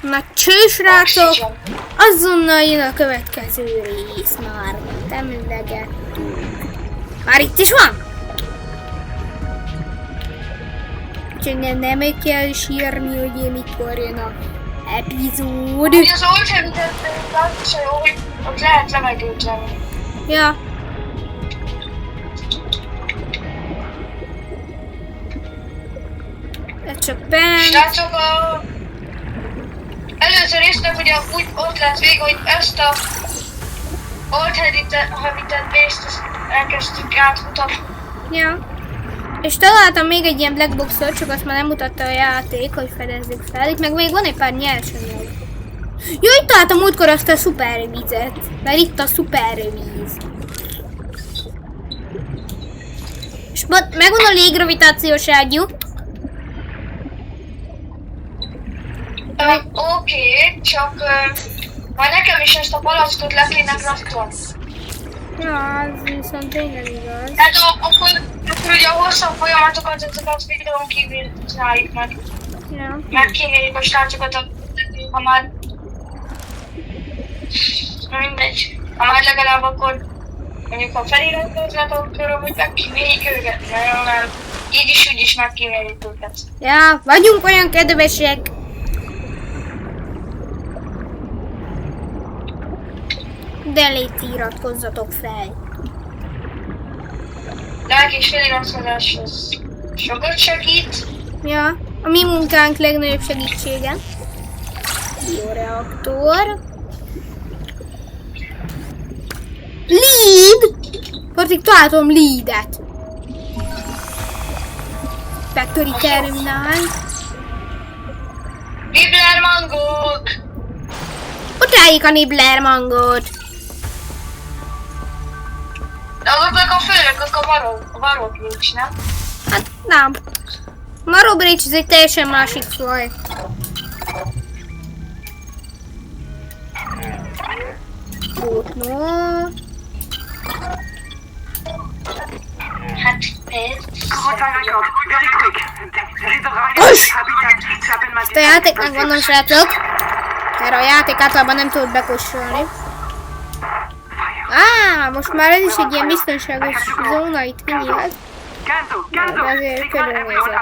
Na cső, srácok! Azonnal jön a következő rész már. Emlegettünk. Már itt is van? Úgyhogy nem kell sírni, hogy mikor jön a epizód. Az old habitatben se jó, hogy ott lehet levegőt venni. Ja. Ez csak bent. Srácok, előző résznek ugye úgy ott lett vége, hogy ezt a old habitat base-t elkezdtük átmutatni. Ja. És találtam még egy ilyen black boxot, csak azt már nem mutatta a játék, hogy fedezzük fel. Itt meg még van egy pár nyersanyag. Jó, itt találtam múltkor azt a szupervizet. Mert itt a szupervíz. És megvan a léggravitációs ágyú. Oké, csak majd nekem is ezt a palackot le kéne kraftolni. Ja, ez viszont tényleg igaz. Tehát akkor ugye a hosszabb folyamatokat, ezeket videón kívül csináljuk meg. Ja. Megkíméljük a srácokat, ha már... Mindegy. Ha már legalább akkor mondjuk ha feliratkoznak, akkor amúgy megkíméljük őket. Nem. Így is úgy is megkíméljük őket. Ja, vagyunk olyan kedvesek. De légy iratkozzatok fel. Like és feliratkozás az sokat segít. Ja, a mi munkánk legnagyobb segítsége. Jó reaktor. Lead! Pedig találtam leadet. Factory terminál. Nibbler mangók! Utáljuk a Nibbler mangót. De azoknak a főnökök a Varrow Bridge, nem? Hát nem. Varrow Bridge ez egy teljesen másik faj. No. Hát ez... Ezt a játéknak vannak, srácok. Erre a játék általában nem tudod bekossolni. Most már ez is egy ilyen biztonságos zóna, itt kinyílt. De azért körülnézek.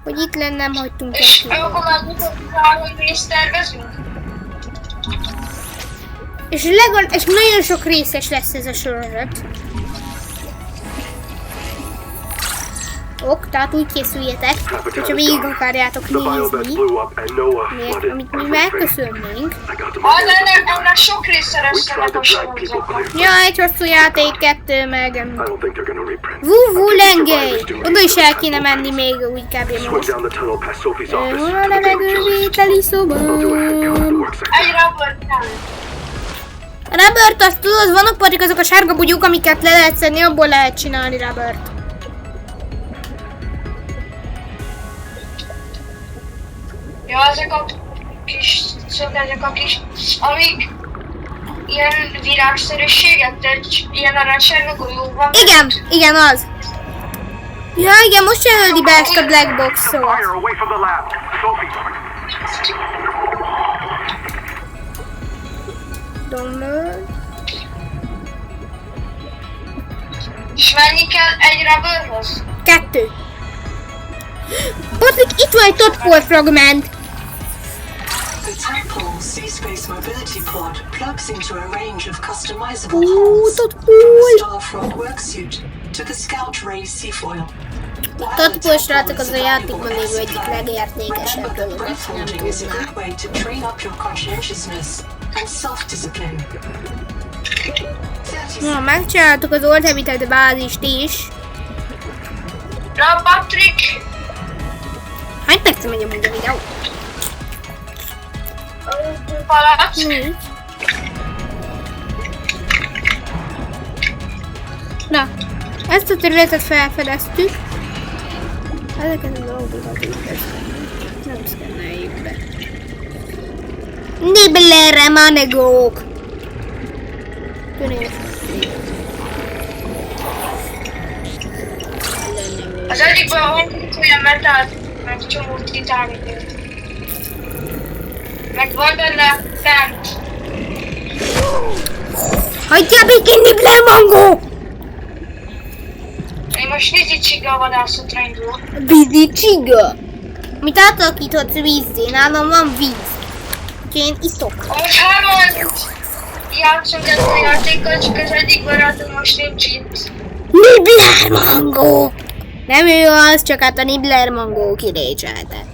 Hogy itt lenne, nem hagytunk el És ki. akkor már mutatjuk rá, hogy részt tervezünk? És nagyon sok részes lesz ez a sorozat. Tehát úgy készüljetek, hogyha végig akarjátok nézni. Miért, amit mi megköszönnénk. Ennek sok része lesz ennek a sorozatnak. Ja, egy hosszú játék, 2 meg... Vú, lengely! Oda is el kéne menni még úgy kb. Most. Hol a levegővételi szoba? Egy Robert nem. A rubbert, azt tudod, vannak pedig azok a sárga bugyók, amiket le lehet szedni, abból lehet csinálni rubbert. Ja, ezek a kis amik ilyen virágszerűséget, tehát ilyen aranysárga golyó van. Igen, az. Ja, igen, most jelöli be ezt a black boxot. Download. És mennyi kell egy rubberhoz? 2. Patrik, itt van egy totpol fragment. The Tadpole Sea-Space Mobility Pod plugs into a range of customizable holes from the Starfrog worksuit to the Scout Ray Seafoil. Totpol, srácok, az a játékban lévő egyik legértékesebb dolog, amit nem tudnál. Na, megcsináltuk az Old Habitat bázist is. Patrik! Hány percre megy amúgy a videó? Palac? Nincs. Na, ezt a területet felfedeztük. Ezeket a dolgokat így nem szkenneljük be. Nibbler manegók! Tűnés. Az egyikben van olyan metált, meg csomó titánit. Van benne fent. Hagyjál békén, Nibbler Mango! Én most vízicsiga vadászatra indulok. Vízi csiga! Mit átalakíthatsz vízzé? Nálam van víz. Úgyhogy én iszok. Most hárman játszunk ezt a játékkal, csak az egyik barátom most nincs itt. Nibbler Mango! Nem ő az, csak hát a Nibbler Mango kirécseltet.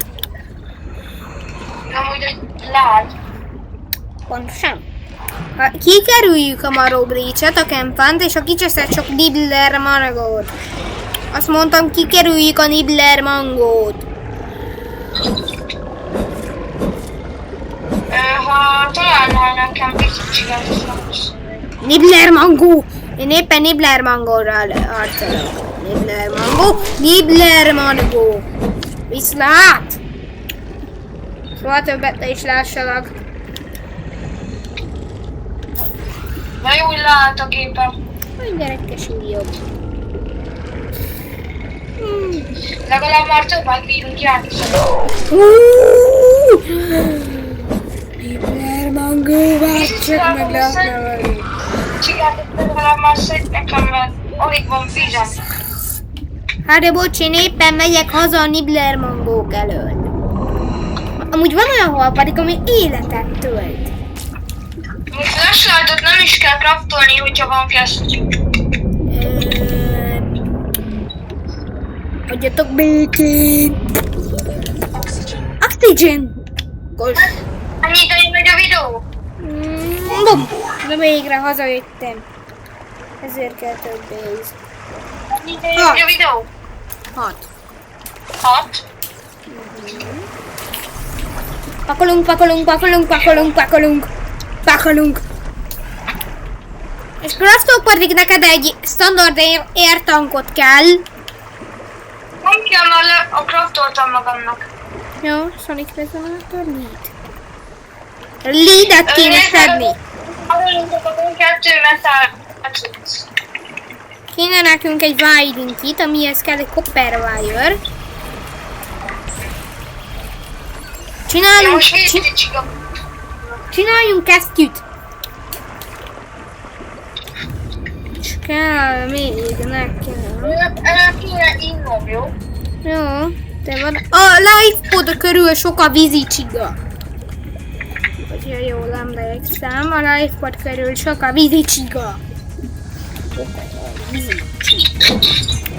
Nem úgy, hogy lát. Pontosan. Ha kikerüljük a Marrow Breach-et, a Campfant, és a kicseszed csak Nibbler Mango-t. Azt mondtam, kikerüljük a Nibbler Mango-t. Ha találnál nekem vízicsigát, azt nem is. Nibbler Mango! Én éppen Nibbler Mango-ral harcolok. Nibbler Mango! Nibbler Mango! Viszlát! Soha többet ne is lássalak. Na jó, hogy lát a gépen. Hogy gyerekes jobb. Legalább már többet bírunk játszani. Nibbler Mango, várj csak meg lehetne venni. Csigát, legalább már szedj nekem, mert alig van vízem. Hát de bocs, én éppen megyek haza a Nibbler Mangók elől. Amúgy van olyan hol pedig, ami életet tölt. Még flashlightot nem is kell craftolni, hogyha van kesztyű. Hagyjatok békén! Oxygen. Oxygen! Kos! Annyi ideig megy a videó? Bum! De végre hazajöttem. Ezért kell több pénz. Annyi ideig megy a videó? 6. 6. Pakolunk, pakolunk, pakolunk, pakolunk, pakolunk. Pakolunk. És craftol pedig neked egy standard airtankot kell. Nem kell, már a craftoltam magamnak. Jó, Sonic Resonator lead. Leadet kéne szedni. Arra a 2 metal. Kéne nekünk egy wiring kit, amihez kell egy copper wire. Most vízicsiga. Csináljunk kesztyűt. És kell még nekem. Ennek kéne innom, jó? Jó, de van. A lifepod körül sok a vízicsiga. Hogyha jól emlékszem, a lifepod körül sok a vízicsiga.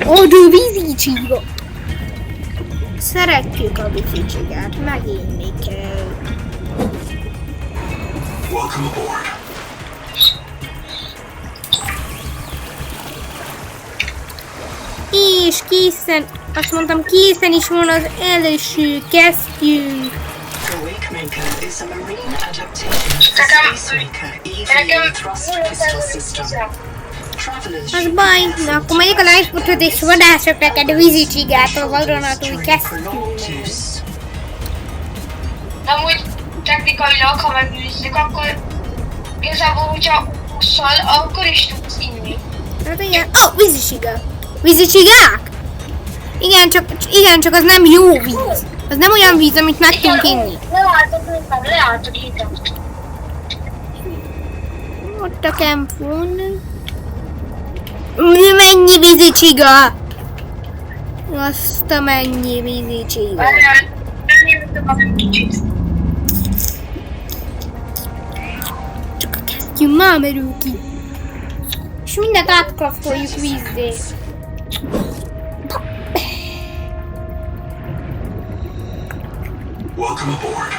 Ó, de vízicsiga. Szeretjük a vízicsigát, megélni kell. Welcome aboard. És készen, azt mondtam, készen is van az első kesztyünk. The Wakemaker is a marine adaptation to the Spacemaker EVA thrust pistol system. Travelers Az should baj, be na careful akkor megyek a lifebotot és vadászok neked a vízicsigától vadonatúj during kesztyűnek. prolonged use. De amúgy technikailag, ha megnézzük, akkor igazából, hogyha úszol, akkor is tudsz inni. Hát igen. Ó, oh, vízicsiga. Vízicsigák? Igen, csak az nem jó víz. Az nem olyan víz, amit meg tudunk inni. Leállt a gépem. Ott a campfon. Mennyi vízicsiga? Azt a mennyi vízicsiga. Csak a kesztyű már merül ki. És mindent átkraftoljuk vízzé. Welcome aboard.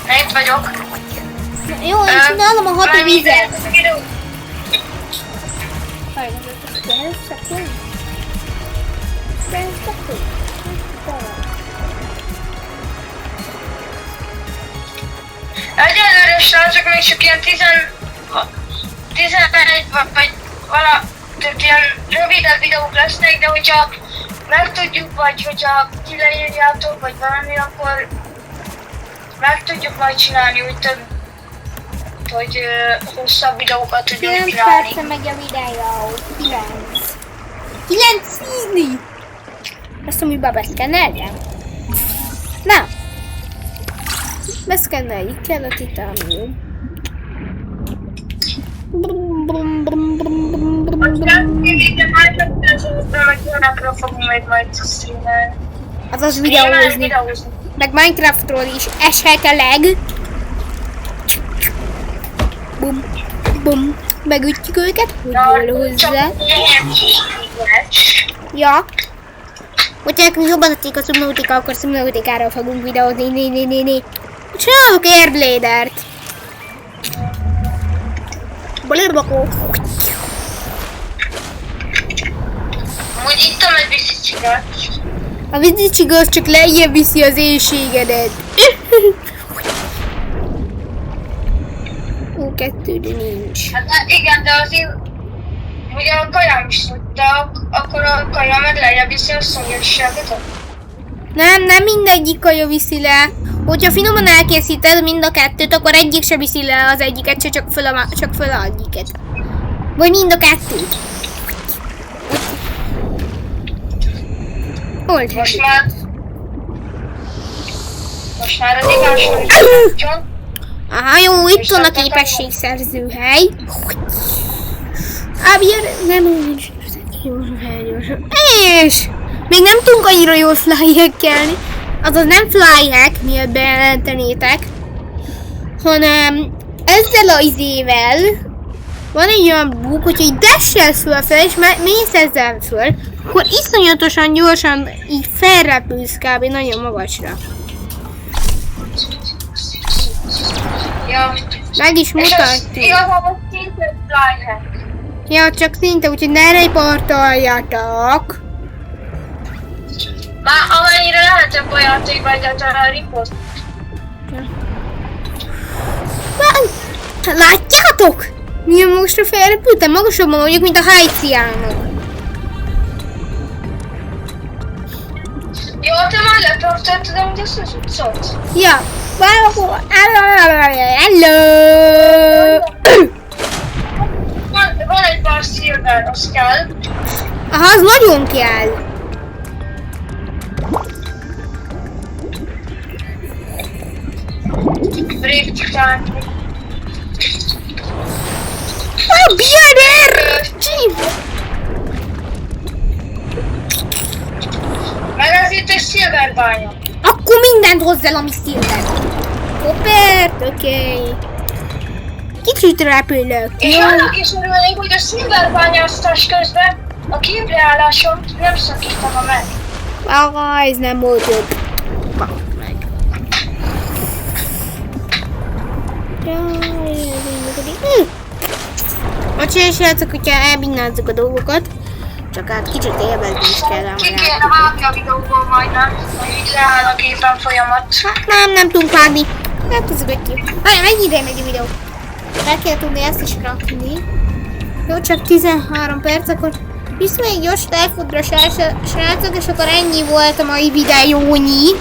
Na, itt vagyok. Na, jó, én csinálom a hati vizet. Egyelőre srácok, még csak ilyen 11 vagy tehát ilyen rövidebb videók lesznek, de hogyha megtudjuk, vagy hogyha ti leírjátok, vagy valami, akkor meg tudjuk majd csinálni úgy több, hogy hosszabb videókat tudjunk 9 csinálni. perce megy a videó. 9 vízni! Azt, ami babeszkeneltem. Na! Beszkenneljük kell a titánium. Azaz videózni. Meg Minecraftról is esetleg. Bum, bum. Megütjük őket, hogy jól hozzá. Ja. Hogyha nekünk jobban tetszik a Subnautica, akkor Subnautikáról fogunk videózni. Csinálok Airbladert. Balirbakó. Amúgy ittam egy vízicsigát. A vízicsiga az csak lejjebb viszi az éjségedet. Ó, kettő, de nincs. Hát igen, de azért ugye a kajám is tudta, akkor a kaja meg lejjebb viszi a szomjúságot. Nem mindegyik kaja viszi le. Hogyha finoman elkészíted mind a kettőt, akkor egyik se viszi le az egyiket, se csak föl a egyiket. Vagy mind a kettőt. Most már az igazság. Aha, jó, itt van a képességszerző hely. Nem úgy. És még nem tudunk annyira jól flyhackelni. Azaz nem flyhack, miért bejelentenétek, hanem ezzel az izével van egy olyan bug, hogyha így dashelsz fölfele és mész ezzel föl, akkor iszonyatosan gyorsan így felrepülsz kb. Nagyon magasra. Ja. Meg is mutatjuk. Igazából szinte flyhack. Ja, csak szinte, úgyhogy ne reportoljatok. Már amennyire lehetett a játékba egyáltalán a riport. Látjátok? Milyen magasra felrepültem? Magasabban vagyok, mint a haitiánok. Jó, te már letartottad, amit ezt az utcot. Ja. Hello! Van egy pár silver, az kell. Aha, az nagyon kell. Break time. Oh, biader! Meg ez itt egy silver bánya. Akkor mindent hozzá, ami szilver. Kopert, oké. Kicsit repülök. És annak is örülnék, hogy a silver bányásztás közben a képleállásom nem szakítana meg. Ez nem volt jobb. Bocsánat, srácok, hogyha elbinnázzuk a dolgokat, csak hát kicsit élvezni is kell Ki kéne vágni a videóból majdnem, hogy így leáll a gépen folyamat. Hát nem tudunk vágni. Hát az ötjük. Várj, mennyi ideje megy a videó? El kell tudni ezt is rakni. Jó, csak 13 perc, akkor visz még gyorsan elfutra, srácok, és akkor ennyi volt a mai videónyi.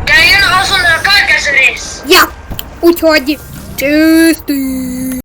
De jön azonnal a következő rész! Ja, úgyhogy csőztünk!